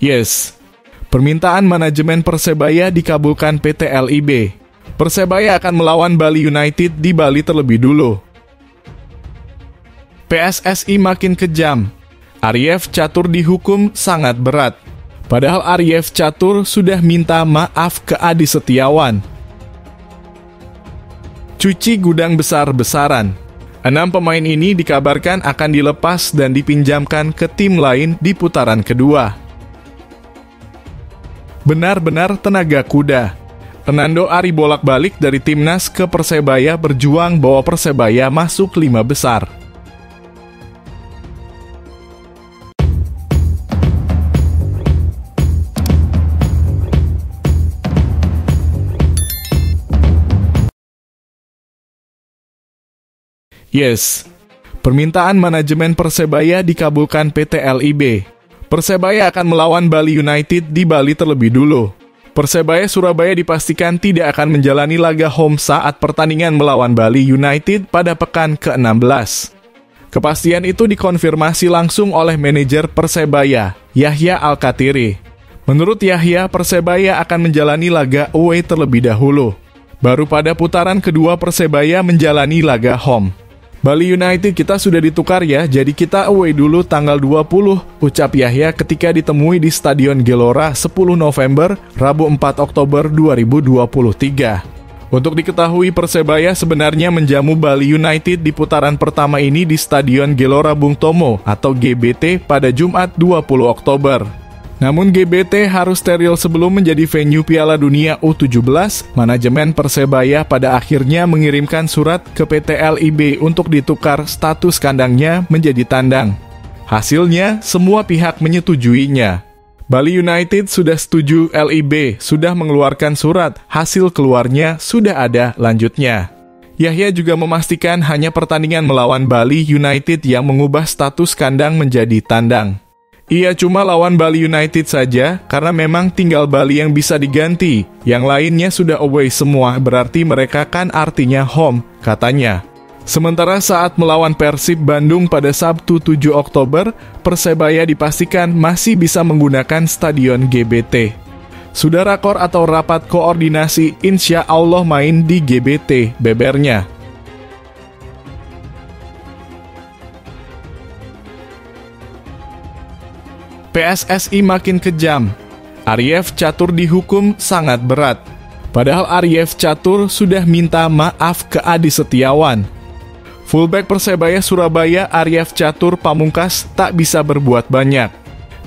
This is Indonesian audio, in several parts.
Yes, permintaan manajemen Persebaya dikabulkan PT LIB. Persebaya akan melawan Bali United di Bali terlebih dulu. PSSI makin kejam. Arief Catur dihukum sangat berat. Padahal Arief Catur sudah minta maaf ke Adi Setiawan. Cuci gudang besar-besaran. 6 pemain ini dikabarkan akan dilepas dan dipinjamkan ke tim lain di putaran kedua. Benar-benar tenaga kuda. Fernando Ari bolak-balik dari Timnas ke Persebaya berjuang bawa Persebaya masuk 5 besar. Yes, permintaan manajemen Persebaya dikabulkan PT LIB. Persebaya akan melawan Bali United di Bali terlebih dulu. Persebaya Surabaya dipastikan tidak akan menjalani laga home saat pertandingan melawan Bali United pada pekan ke-16. Kepastian itu dikonfirmasi langsung oleh manajer Persebaya, Yahya Al-Kathiri. Menurut Yahya, Persebaya akan menjalani laga away terlebih dahulu. Baru pada putaran kedua Persebaya menjalani laga home. Bali United kita sudah ditukar ya, jadi kita away dulu tanggal 20, ucap Yahya ketika ditemui di Stadion Gelora 10 November, Rabu 4 Oktober 2023. Untuk diketahui, Persebaya sebenarnya menjamu Bali United di putaran pertama ini di Stadion Gelora Bung Tomo atau GBT pada Jumat 20 Oktober. Namun GBT harus steril sebelum menjadi venue Piala Dunia U17, manajemen Persebaya pada akhirnya mengirimkan surat ke PT LIB untuk ditukar status kandangnya menjadi tandang. Hasilnya, semua pihak menyetujuinya. Bali United sudah setuju, LIB sudah mengeluarkan surat, hasil keluarnya sudah ada lanjutnya. Yahya juga memastikan hanya pertandingan melawan Bali United yang mengubah status kandang menjadi tandang. Ia cuma lawan Bali United saja, karena memang tinggal Bali yang bisa diganti. Yang lainnya sudah away semua, berarti mereka kan artinya home, katanya. Sementara saat melawan Persib Bandung pada Sabtu 7 Oktober, Persebaya dipastikan masih bisa menggunakan Stadion GBT. Sudah rakor atau rapat koordinasi, insya Allah main di GBT, bebernya. PSSI makin kejam. Arief Catur dihukum sangat berat. Padahal Arief Catur sudah minta maaf ke Adi Setiawan. Fullback Persebaya Surabaya Arief Catur Pamungkas tak bisa berbuat banyak.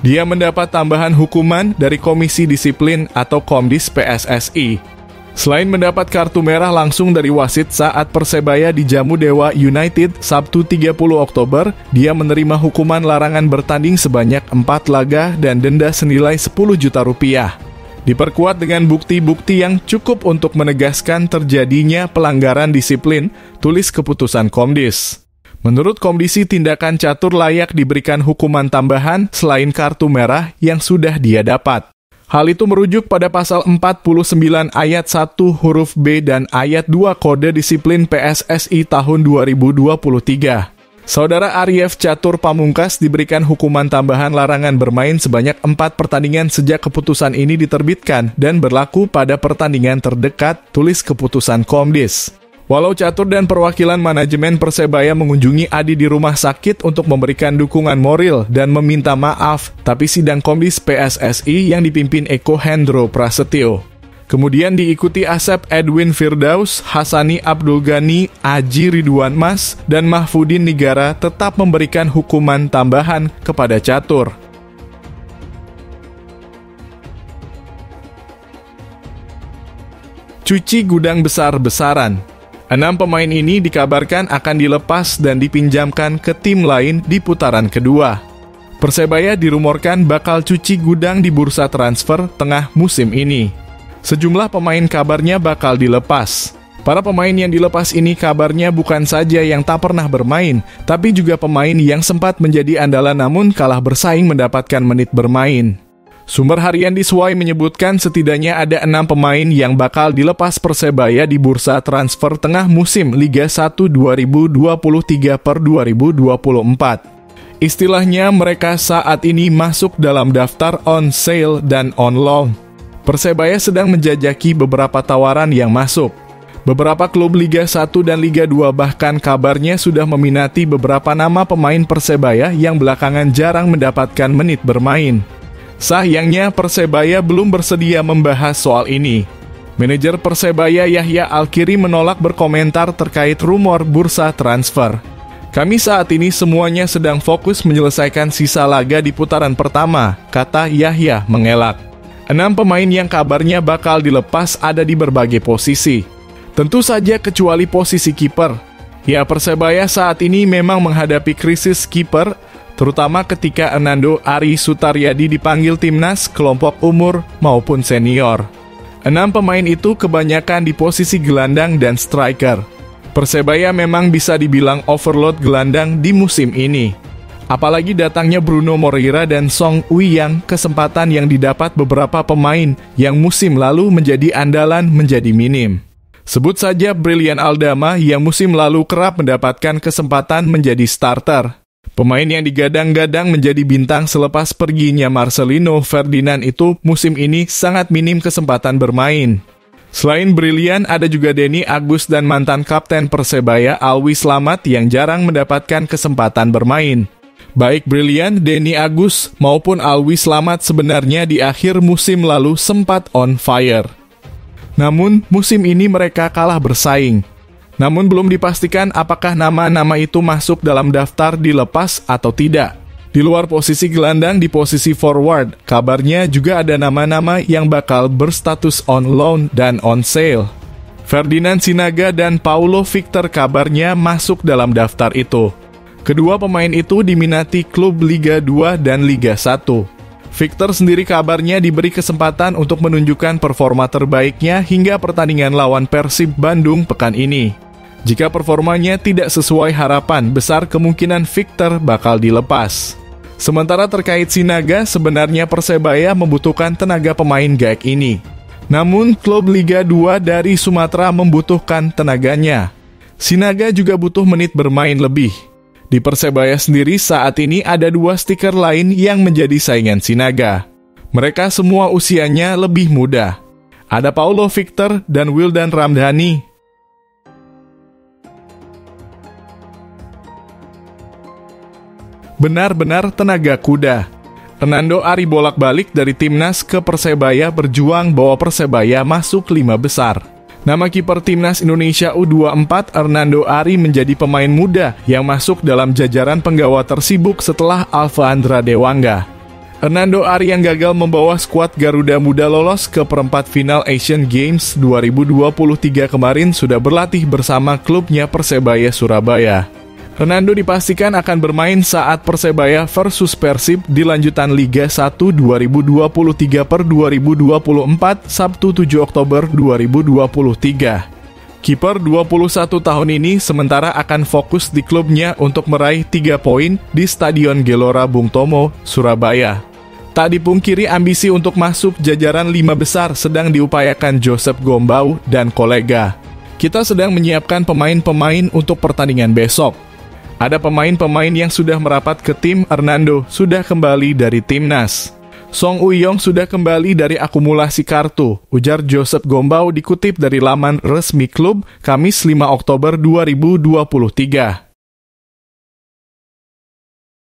Dia mendapat tambahan hukuman dari Komisi Disiplin atau Komdis PSSI. Selain mendapat kartu merah langsung dari wasit saat Persebaya dijamu Dewa United Sabtu 30 Oktober, dia menerima hukuman larangan bertanding sebanyak 4 laga dan denda senilai 10 juta rupiah. Diperkuat dengan bukti-bukti yang cukup untuk menegaskan terjadinya pelanggaran disiplin, tulis keputusan Komdis. Menurut Komdisi, tindakan Catur layak diberikan hukuman tambahan selain kartu merah yang sudah dia dapat. Hal itu merujuk pada pasal 49 ayat 1 huruf B dan ayat 2 Kode Disiplin PSSI tahun 2023. Saudara Arief Catur Pamungkas diberikan hukuman tambahan larangan bermain sebanyak 4 pertandingan sejak keputusan ini diterbitkan dan berlaku pada pertandingan terdekat, tulis keputusan Komdis. Walau Catur dan perwakilan manajemen Persebaya mengunjungi Adi di rumah sakit untuk memberikan dukungan moral dan meminta maaf, tapi sidang Komdis PSSI yang dipimpin Eko Hendro Prasetyo kemudian diikuti Asep Edwin Firdaus, Hasani Abdul Ghani, Aji Ridwan Mas, dan Mahfudin Nigara tetap memberikan hukuman tambahan kepada Catur. Cuci gudang besar-besaran. 6 pemain ini dikabarkan akan dilepas dan dipinjamkan ke tim lain di putaran kedua. Persebaya dirumorkan bakal cuci gudang di bursa transfer tengah musim ini. Sejumlah pemain kabarnya bakal dilepas. Para pemain yang dilepas ini kabarnya bukan saja yang tak pernah bermain, tapi juga pemain yang sempat menjadi andalan namun kalah bersaing mendapatkan menit bermain. Sumber harian di Suai menyebutkan setidaknya ada 6 pemain yang bakal dilepas Persebaya di bursa transfer tengah musim Liga 1 2023/2024. Istilahnya mereka saat ini masuk dalam daftar on sale dan on loan. Persebaya sedang menjajaki beberapa tawaran yang masuk. Beberapa klub Liga 1 dan Liga 2 bahkan kabarnya sudah meminati beberapa nama pemain Persebaya yang belakangan jarang mendapatkan menit bermain. Sayangnya Persebaya belum bersedia membahas soal ini. Manajer Persebaya Yahya Al-Kiri menolak berkomentar terkait rumor bursa transfer. Kami saat ini semuanya sedang fokus menyelesaikan sisa laga di putaran pertama, kata Yahya mengelak. 6 pemain yang kabarnya bakal dilepas ada di berbagai posisi. Tentu saja kecuali posisi kiper. Ya, Persebaya saat ini memang menghadapi krisis kiper, terutama ketika Hernando Ari Sutaryadi dipanggil timnas kelompok umur maupun senior. 6 pemain itu kebanyakan di posisi gelandang dan striker. Persebaya memang bisa dibilang overload gelandang di musim ini. Apalagi datangnya Bruno Moreira dan Song Uiyang, kesempatan yang didapat beberapa pemain yang musim lalu menjadi andalan menjadi minim. Sebut saja Brilian Aldama yang musim lalu kerap mendapatkan kesempatan menjadi starter. Pemain yang digadang-gadang menjadi bintang selepas perginya Marcelino Ferdinand itu musim ini sangat minim kesempatan bermain. Selain Brilian, ada juga Denny Agus dan mantan kapten Persebaya Alwi Slamet yang jarang mendapatkan kesempatan bermain. Baik Brilian, Denny Agus maupun Alwi Slamet sebenarnya di akhir musim lalu sempat on fire. Namun musim ini mereka kalah bersaing. Namun belum dipastikan apakah nama-nama itu masuk dalam daftar dilepas atau tidak. Di luar posisi gelandang di posisi forward, kabarnya juga ada nama-nama yang bakal berstatus on loan dan on sale. Ferdinand Sinaga dan Paulo Victor kabarnya masuk dalam daftar itu. Kedua pemain itu diminati klub Liga 2 dan Liga 1. Victor sendiri kabarnya diberi kesempatan untuk menunjukkan performa terbaiknya hingga pertandingan lawan Persib Bandung pekan ini. Jika performanya tidak sesuai harapan, besar kemungkinan Victor bakal dilepas. Sementara terkait Sinaga, sebenarnya Persebaya membutuhkan tenaga pemain gaek ini. Namun, klub Liga 2 dari Sumatera membutuhkan tenaganya. Sinaga juga butuh menit bermain lebih. Di Persebaya sendiri saat ini ada 2 stiker lain yang menjadi saingan Sinaga. Mereka semua usianya lebih muda. Ada Paulo Victor dan Wildan Ramdhani. Benar-benar tenaga kuda. Hernando Ari bolak-balik dari timnas ke Persebaya berjuang bawa Persebaya masuk 5 besar. Nama kiper timnas Indonesia U24 Hernando Ari menjadi pemain muda yang masuk dalam jajaran penggawa tersibuk setelah Alfa Andra Dewangga. Hernando Ari yang gagal membawa skuad Garuda Muda lolos ke perempat final Asian Games 2023 kemarin sudah berlatih bersama klubnya Persebaya Surabaya. Hernando dipastikan akan bermain saat Persebaya versus Persib di lanjutan Liga 1 2023/2024 Sabtu 7 Oktober 2023. Kiper 21 tahun ini sementara akan fokus di klubnya untuk meraih 3 poin di Stadion Gelora Bung Tomo, Surabaya. Tak dipungkiri ambisi untuk masuk jajaran 5 besar sedang diupayakan Joseph Gombau dan kolega. Kita sedang menyiapkan pemain-pemain untuk pertandingan besok. Ada pemain-pemain yang sudah merapat ke tim. Hernando sudah kembali dari timnas. Song Uiyang sudah kembali dari akumulasi kartu, ujar Joseph Gombau dikutip dari laman resmi klub Kamis 5 Oktober 2023.